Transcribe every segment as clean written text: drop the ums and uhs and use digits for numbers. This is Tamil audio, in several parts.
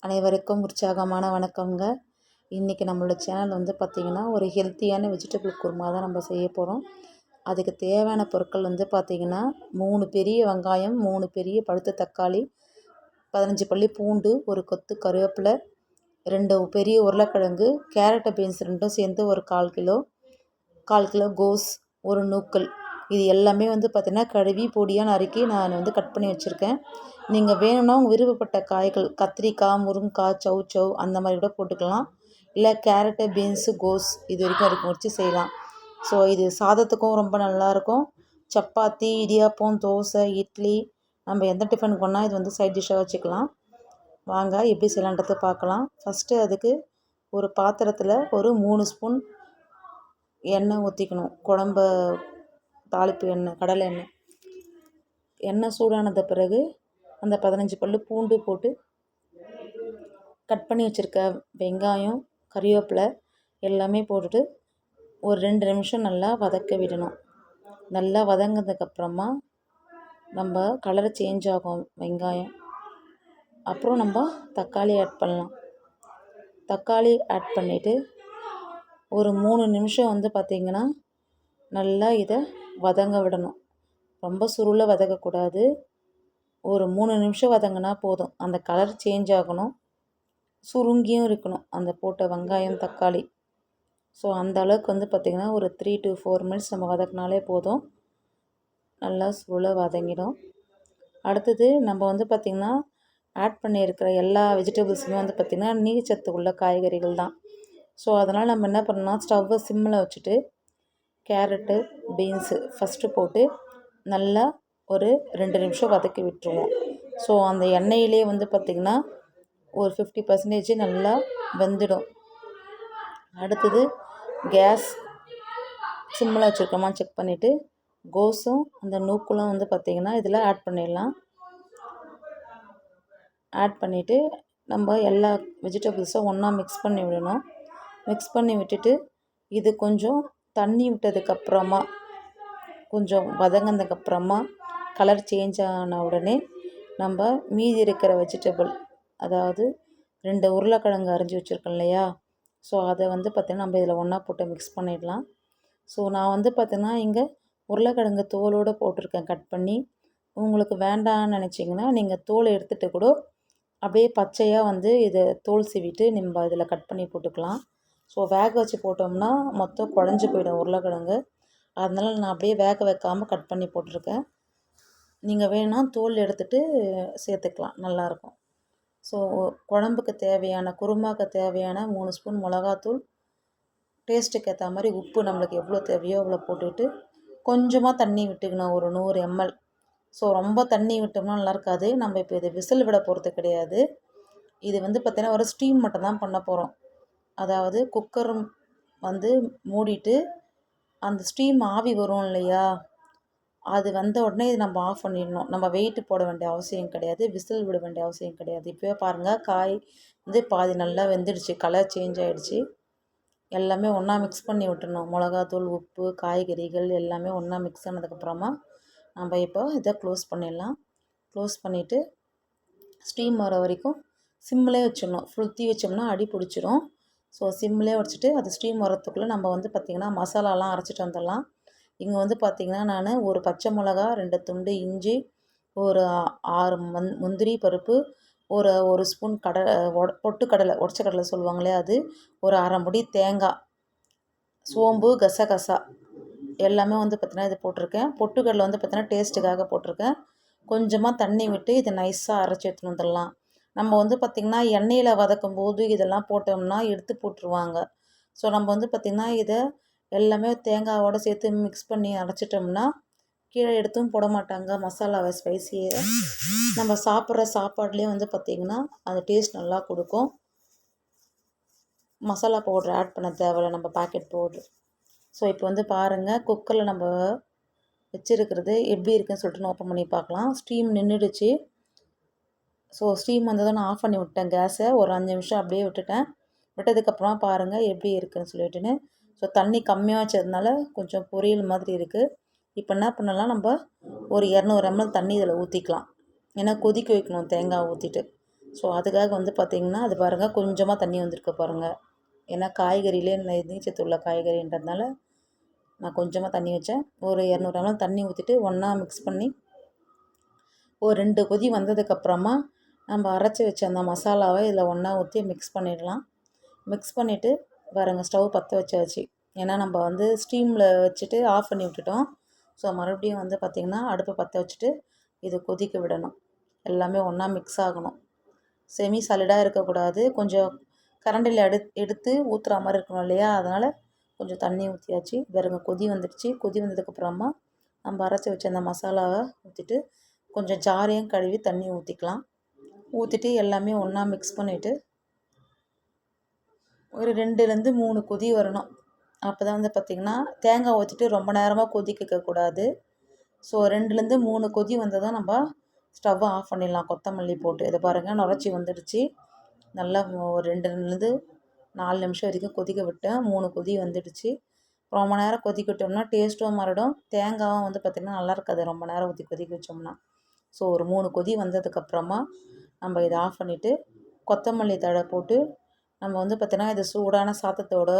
அனைவருக்கும் உற்சாகமான வணக்கங்க. இன்றைக்கி நம்மளோட சேனல் பார்த்திங்கன்னா ஒரு ஹெல்த்தியான வெஜிடபிள் குருமா தான் நம்ம செய்ய போகிறோம். அதுக்கு தேவையான பொருட்கள் பார்த்திங்கன்னா 3 பெரிய வெங்காயம், 3 பெரிய பழுத்த தக்காளி, 15 பல்லி பூண்டு, ஒரு கொத்து கருவேப்பிலை, 2 பெரிய உருளைக்கிழங்கு, கேரட்டு பீன்ஸ் ரெண்டும் சேர்ந்து ஒரு 1/4 கிலோ கோஸ், ஒரு நூக்கல். இது எல்லாமே பார்த்திங்கன்னா கழுவி பொடியாக நறுக்கி நான் கட் பண்ணி வச்சுருக்கேன். நீங்கள் வேணும்னா உங்கள் விருப்பப்பட்ட காய்கள் கத்திரிக்காய், முருங்கைக்காய், சௌ அந்த மாதிரி கூட போட்டுக்கலாம். இல்லை கேரட்டு, பீன்ஸு, கோஸ் இது வரைக்கும் வச்சு செய்யலாம். ஸோ இது சாதத்துக்கும் ரொம்ப நல்லாயிருக்கும். சப்பாத்தி, இடியாப்பம், தோசை, இட்லி நம்ம எந்த டிஃபனுக்கு பண்ணால் இது சைட் டிஷ்ஷாக வச்சுக்கலாம். வாங்க எப்படி செய்யலான்றதை பார்க்கலாம். ஃபஸ்ட்டு அதுக்கு ஒரு பாத்திரத்தில் ஒரு 3 ஸ்பூன் எண்ணெய் ஊற்றிக்கணும். குழம்ப தாளிப்பு எண்ணெய், கடலை எண்ணெய். எண்ணெய் சூடானது பிறகு அந்த 15 பல்லு பூண்டு போட்டு கட் பண்ணி வச்சுருக்க வெங்காயம், கறிவேப்பிலை எல்லாமே போட்டுட்டு ஒரு 2 நிமிஷம் நல்லா வதக்க விடணும். நல்லா வதங்கினதுக்கப்புறமா நம்ம கலர் சேஞ்ச் ஆகும் வெங்காயம். அப்புறம் நம்ம தக்காளி ஆட் பண்ணலாம். தக்காளி ஆட் பண்ணிவிட்டு ஒரு 3 நிமிஷம் பார்த்திங்கன்னா நல்லா இதை வதங்க விடணும். ரொம்ப சுருள வதக்கக்கூடாது. ஒரு 3 நிமிஷம் வதங்கினா போதும். அந்த கலர் சேஞ்ச் ஆகணும், சுருங்கியும் இருக்கணும் அந்த போட்ட வெங்காயம், தக்காளி. ஸோ அந்த அளவுக்கு பார்த்திங்கன்னா ஒரு 3 to 4 மினிட்ஸ் நம்ம வதக்கினாலே போதும். நல்லா சுருள வதங்கிடும். அடுத்தது நம்ம பார்த்திங்கன்னா ஆட் பண்ணியிருக்கிற எல்லா வெஜிடபிள்ஸுமே பார்த்திங்கன்னா நீர்ச்சத்து உள்ள காய்கறிகள் தான். ஸோ அதனால் நம்ம என்ன பண்ணலாம், ஸ்டவ்வை சிம்மில் வச்சுட்டு கேரட்டு, பீன்ஸு ஃபஸ்ட்டு போட்டு நல்லா ஒரு 2 நிமிஷம் வதக்கி விட்டுருவோம். ஸோ அந்த எண்ணெயிலே பார்த்திங்கன்னா ஒரு 50% நல்லா வெந்துடும். அடுத்தது கேஸ் சிம்மில் வச்சுருக்கோமா செக் பண்ணிவிட்டு கோஸும் அந்த நூக்கலும் பார்த்திங்கன்னா இதில் ஆட் பண்ணிடலாம். ஆட் பண்ணிவிட்டு நம்ம எல்லா வெஜிடபிள்ஸும் ஒன்றா மிக்ஸ் பண்ணி விடணும். மிக்ஸ் பண்ணி விட்டுட்டு இது கொஞ்சம் தண்ணி விட்டதுக்கப்புறமா கொஞ்சம் வதங்கினதுக்கப்புறமா கலர் சேஞ்ச் ஆன உடனே நம்ம மீதி இருக்கிற வெஜிடபிள், அதாவது 2 உருளைக்கிழங்கு அரிஞ்சு வச்சுருக்கோம் இல்லையா, ஸோ அதை பார்த்திங்கன்னா நம்ம இதில் ஒன்றா போட்டு மிக்ஸ் பண்ணிடலாம். ஸோ நான் பார்த்திங்கன்னா இங்கே உருளைக்கிழங்கு தோலோடு போட்டிருக்கேன் கட் பண்ணி. உங்களுக்கு வேண்டாம்னு நினச்சிங்கன்னா நீங்கள் தோல் எடுத்துகிட்டு கூட அப்படியே பச்சையாக இதை தோல் சீவிட்டு நம்ம இதில் கட் பண்ணி போட்டுக்கலாம். ஸோ வேக வச்சு போட்டோம்னா மொத்தம் குழஞ்சி போயிடும் உருளைக்கிழங்கு. அதனால் நான் அப்படியே வேக வைக்காமல் கட் பண்ணி போட்டிருக்கேன். நீங்கள் வேணும்னா தோல் எடுத்துகிட்டு சேர்த்துக்கலாம், நல்லாயிருக்கும். ஸோ குழம்புக்கு தேவையான, குருமாவுக்கு தேவையான 3 ஸ்பூன் மிளகாத்தூள், டேஸ்ட்டுக்கு ஏற்ற மாதிரி உப்பு நம்மளுக்கு எவ்வளோ தேவையோ அவ்வளோ போட்டுட்டு கொஞ்சமாக தண்ணி விட்டுக்கணும், ஒரு 100 ml. ஸோ ரொம்ப தண்ணி விட்டோம்னா நல்லா இருக்காது. நம்ம இப்போ இதை விசில் விட போகிறது கிடையாது. இது பார்த்திங்கன்னா ஒரு ஸ்டீம் மட்டும் தான் பண்ண போகிறோம். அதாவது குக்கர் மூடிட்டு அந்த ஸ்டீம் ஆவி வரும் இல்லையா, அது வந்த உடனே இது நம்ம ஆஃப் பண்ணிடணும். நம்ம வெயிட்டு போட வேண்டிய அவசியம் கிடையாது, விசில் விட வேண்டிய அவசியம் கிடையாது. இப்போயே பாருங்கள், காய் பாதி நல்லா வெந்துடுச்சு, கலர் சேஞ்ச் ஆகிடுச்சு. எல்லாமே ஒன்றா மிக்ஸ் பண்ணி விட்டுணும். மிளகாத்தூள், உப்பு, காய்கறிகள் எல்லாமே ஒன்றா மிக்ஸ் ஆனதுக்கப்புறமா நம்ம இப்போ இதை க்ளோஸ் பண்ணிடலாம். க்ளோஸ் பண்ணிவிட்டு ஸ்டீம் வர வரைக்கும் சிம்மிலே வச்சிடணும். ஃபுல் வச்சோம்னா அடி பிடிச்சிரும். ஸோ சிம்மிலே வச்சுட்டு அது ஸ்டீம் வரத்துக்குள்ளே நம்ம பார்த்திங்கன்னா மசாலாலாம் அரைச்சிட்டு வந்துடலாம். இங்கே பார்த்திங்கன்னா நான் ஒரு பச்சை மிளகா, 2 துண்டு இஞ்சி, ஒரு 6 முந்திரி பருப்பு, ஒரு ஸ்பூன் பொட்டுக்கடலை, உடச்ச கடலை சொல்லுவாங்களே அது, ஒரு 1/2 முடி தேங்காய், சோம்பு, கசகசா எல்லாமே பார்த்திங்கன்னா இது போட்டிருக்கேன். பொட்டுக்கடலை பார்த்திங்கன்னா டேஸ்ட்டுக்காக போட்டிருக்கேன். கொஞ்சமாக தண்ணி விட்டு இதை நைஸாக அரைச்சி எடுத்துன்னு வந்துடலாம். நம்ம பார்த்திங்கன்னா எண்ணெயில் வதக்கும் போது இதெல்லாம் போட்டோம்னா எடுத்து போட்டுருவாங்க. ஸோ நம்ம பார்த்திங்கன்னா இதை எல்லாமே தேங்காயோடு சேர்த்து மிக்ஸ் பண்ணி அரைச்சிட்டோம்னா கீழே எடுத்தும் போட மாட்டாங்க மசாலாவை, ஸ்பைசியை. நம்ம சாப்பிட்ற சாப்பாடுலேயே பார்த்திங்கன்னா அந்த டேஸ்ட் நல்லா கொடுக்கும். மசாலா பவுட்ரு ஆட் பண்ண தேவையில்ல, நம்ம பாக்கெட் பவுட்ரு. ஸோ இப்போ பாருங்கள், குக்கரில் நம்ம வச்சுருக்கிறது எப்படி இருக்குதுன்னு சொல்லிட்டு ஓப்பன் பண்ணி பார்க்கலாம். ஸ்டீம் நின்றுடுச்சு. ஸோ ஸ்டீம் வந்ததும் நான் ஆஃப் பண்ணி விட்டேன் கேஸை. ஒரு 5 நிமிஷம் அப்படியே விட்டுட்டேன். விட்டதுக்கப்புறமா பாருங்கள் எப்படி இருக்குதுன்னு சொல்லிட்டுன்னு. ஸோ தண்ணி கம்மியாக வச்சதுனால கொஞ்சம் பொரியல் மாதிரி இருக்குது. இப்போ என்ன பண்ணலாம், நம்ம ஒரு 200 ml தண்ணி இதில் ஊற்றிக்கலாம். ஏன்னா கொதிக்க வைக்கணும் தேங்காய் ஊற்றிட்டு. ஸோ அதுக்காக வந்து பார்த்திங்கன்னா அது பாருங்கள் கொஞ்சமாக தண்ணி வந்திருக்கு பாருங்கள். ஏன்னா காய்கறியிலே நீர்ச்சத்து உள்ள காய்கறின்றதுனால நான் கொஞ்சமாக தண்ணி வச்சேன். ஒரு 200 ml தண்ணி ஊற்றிட்டு ஒன்றா மிக்ஸ் பண்ணி ஒரு 2 கொதி வந்ததுக்கப்புறமா நம்ம அரைச்சி வச்ச அந்த மசாலாவை இதில் ஒன்றா ஊற்றி மிக்ஸ் பண்ணிடலாம். மிக்ஸ் பண்ணிவிட்டு பாருங்கள் ஸ்டவ் பற்ற வச்சாச்சு. ஏன்னா நம்ம வந்து ஸ்டீமில் வச்சுட்டு ஆஃப் பண்ணி விட்டுட்டோம். ஸோ மறுபடியும் வந்து பார்த்திங்கன்னா அடுப்பை பற்ற வச்சுட்டு இது கொதிக்க விடணும். எல்லாமே ஒன்றா மிக்ஸ் ஆகணும். செமி சாலிடாக இருக்கக்கூடாது. கொஞ்சம் கரண்டில் எடுத்து ஊற்றுற மாதிரி இருக்கணும் இல்லையா, அதனால் கொஞ்சம் தண்ணி ஊற்றியாச்சு. பாருங்க கொதி வந்துடுச்சு. கொதி வந்ததுக்கப்புறமா நம்ம அரைச்சி வச்ச அந்த மசாலாவை ஊற்றிட்டு கொஞ்சம் ஜாரையும் கழுவி தண்ணி ஊற்றிக்கலாம். ஊற்றிட்டு எல்லாமே ஒன்றா மிக்ஸ் பண்ணிவிட்டு ஒரு 2லேருந்து 3 கொதி வரணும். அப்போ தான் வந்து பார்த்திங்கன்னா தேங்காய் ஊற்றிட்டு ரொம்ப நேரமாக கொதிக்கக்கூடாது. ஸோ 2லேருந்து 3 கொதி வந்ததும் நம்ம ஸ்டவ்வை ஆஃப் பண்ணிடலாம். கொத்தமல்லி போட்டு இதை பாருங்கள் நுரைச்சி வந்துடுச்சு. நல்லா ஒரு 2லேருந்து 4 நிமிஷம் வரைக்கும் கொதிக்க விட்டேன். 3 கொதி வந்துடுச்சு. ரொம்ப நேரம் கொதிக்க விட்டோம்னா டேஸ்ட்டும் மாறிடும். தேங்காயும் வந்து பார்த்திங்கன்னா நல்லா இருக்காது ரொம்ப நேரம் ஊற்றி கொதிக்க வச்சோம்னா. ஸோ ஒரு 3 கொதி வந்ததுக்கப்புறமா நம்ம இதை ஆஃப் பண்ணிவிட்டு கொத்தமல்லி தழை போட்டு நம்ம வந்து பார்த்திங்கன்னா இது சூடான சாதத்தோடு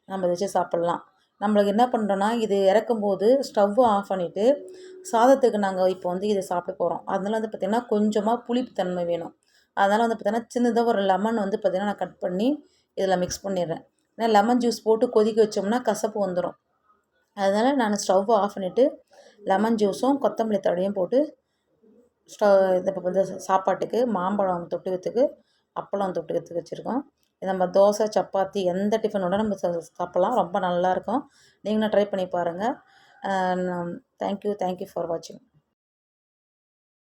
நம்ம இதை வச்சு சாப்பிட்லாம். நம்மளுக்கு என்ன பண்ணுறோன்னா இது இறக்கும்போது ஸ்டவ்வை ஆஃப் பண்ணிவிட்டு சாதத்துக்கு நாங்கள் இப்போ வந்து இதை சாப்பிட போகிறோம். அதனால் வந்து பார்த்திங்கன்னா கொஞ்சமாக புளிப்பு தன்மை வேணும். அதனால் வந்து பார்த்திங்கன்னா சின்னதாக ஒரு லெமன் வந்து பார்த்திங்கன்னா நான் கட் பண்ணி இதில் மிக்ஸ் பண்ணிடுறேன். ஏன்னா லெமன் ஜூஸ் போட்டு கொதிக்க வச்சோம்னா கசப்பு வந்துடும். அதனால் நான் ஸ்டவ்வை ஆஃப் பண்ணிவிட்டு லெமன் ஜூஸும் கொத்தமல்லி தழையும் போட்டு இந்த வந்து சாப்பாட்டுக்கு மாம்பழம் தொட்டுக்கிறதுக்கு அப்பளம் தொட்டுக்கிறதுக்கு வச்சுருக்கோம். நம்ம தோசை சப்பாத்தி எந்த டிஃபனோட நம்ம சாப்பிட்லாம். ரொம்ப நல்லாயிருக்கும். நீங்களும் ட்ரை பண்ணி பாருங்கள். தேங்க்யூ ஃபார் வாட்சிங்.